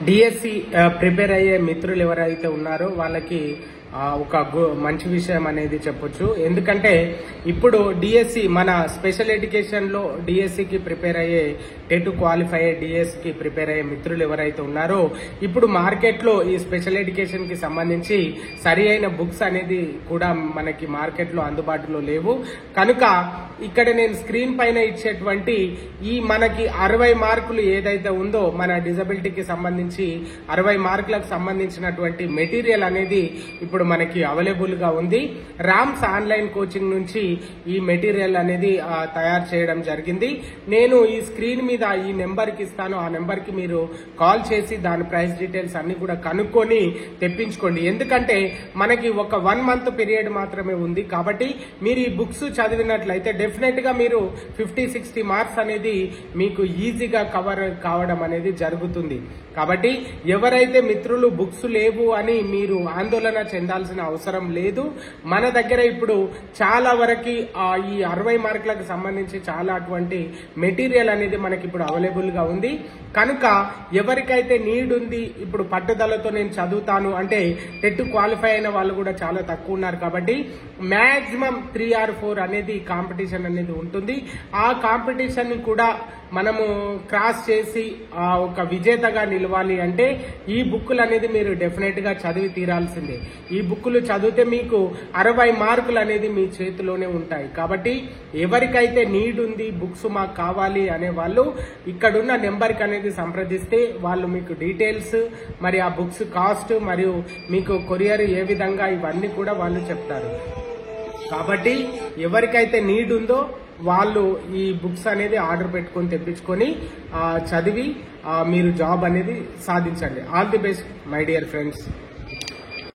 DSC prepare అయ్యే మిత్రులు ఎవరైతే ఉన్నారో వాళ్ళకి ఒక మంచి విషయం అనేది చెప్పొచ్చు. ఎందుకంటే ఇప్పుడు డిఎస్సి మన స్పెషల్ ఎడ్యుకేషన్ లో డిఎస్సికి ప్రిపేర్ అయ్యే టెట్ క్వాలిఫై అయ్యే డిఎస్సికి ప్రిపేర్ అయ్యే మిత్రులు ఎవరైతే ఉన్నారో ఇప్పుడు మార్కెట్ లో ఈ స్పెషల్ ఎడ్యుకేషన్ కి సంబంధించి సరి అయిన బుక్స్ అనేది కూడా మనకి మార్కెట్ లో అందుబాటులో లేవు. కనుక ఇక్కడ నేను స్క్రీన్ పైన ఇచ్చేటువంటి ఈ మనకి 60 మార్కులు ఏదైతే ఉందో మన డిజబిలిటీకి సంబంధించి 60 మార్కులకు సంబంధించినటువంటి మెటీరియల్ అనేది ఇప్పుడు మనకి అవైలబుల్ గా ఉంది. రామ్స్ ఆన్లైన్ కోచింగ్ నుంచి ఈ మెటీరియల్ అనేది తయారు చేయడం జరిగింది. నేను ఈ స్క్రీన్ మీద ఈ నెంబర్ కి ఇస్తాను. ఆ నెంబర్ కి మీరు కాల్ చేసి దాని ప్రైస్ డీటెయిల్స్ అన్ని కూడా కనుక్కొని తెప్పించుకోండి. ఎందుకంటే మనకి ఒక 1 మంత్ పీరియడ్ మాత్రమే ఉంది. కాబట్టి మీరు ఈ బుక్స్ చదివినట్లయితే డెఫినెట్ గా మీరు 50-60 మార్క్స్ అనేది మీకు ఈజీగా కవర్ కావడం అనేది జరుగుతుంది. కాబట్టి ఎవరైతే మిత్రులు బుక్స్ లేవు అని మీరు ఆందోళన చెందాల్సిన అవసరం లేదు. మన దగ్గర ఇప్పుడు చాలా వరకు ఈ 60 మార్కులకు సంబంధించి చాలా అటువంటి మెటీరియల్ అనేది మనకి ఇప్పుడు అవైలబుల్ గా ఉంది. కనుక ఎవరికైతే నీడ్ ఉంది, ఇప్పుడు పట్టుదలతో నేను చదువుతాను అంటే టెట్ క్వాలిఫై అయిన వాళ్ళు కూడా చాలా తక్కువ ఉన్నారు. కాబట్టి మాక్సిమం 3 or 4 అనేది కాంపిటీషన్ అనేది ఉంటుంది. ఆ కాంపిటీషన్ ని కూడా మనము క్రాస్ చేసి ఒక విజేతగా నిలవాలి అంటే ఈ బుక్కులు అనేది మీరు డెఫినెట్ గా చదివి తీరాల్సిందే. ఈ బుక్కులు చదివితే మీకు 60 మార్కులు అనేది మీ చేతిలోనే ఉంటాయి. కాబట్టి ఎవరికైతే నీడ్ ఉంది, బుక్స్ మాకు కావాలి అనే వాళ్ళు ఇక్కడున్న నెంబర్కి అనేది సంప్రదిస్తే వాళ్ళు మీకు డీటెయిల్స్, మరి ఆ బుక్స్ కాస్ట్, మరియు మీకు కొరియర్ ఏ విధంగా ఇవన్నీ కూడా వాళ్ళు చెప్తారు. కాబట్టి ఎవరికైతే నీడ్ ఉందో వాళ్ళు ఈ బుక్స్ అనేది ఆర్డర్ పెట్టుకొని తెప్పించుకొని చదివి మీరు జాబ్ అనేది సాధించండి. All the best my dear friends.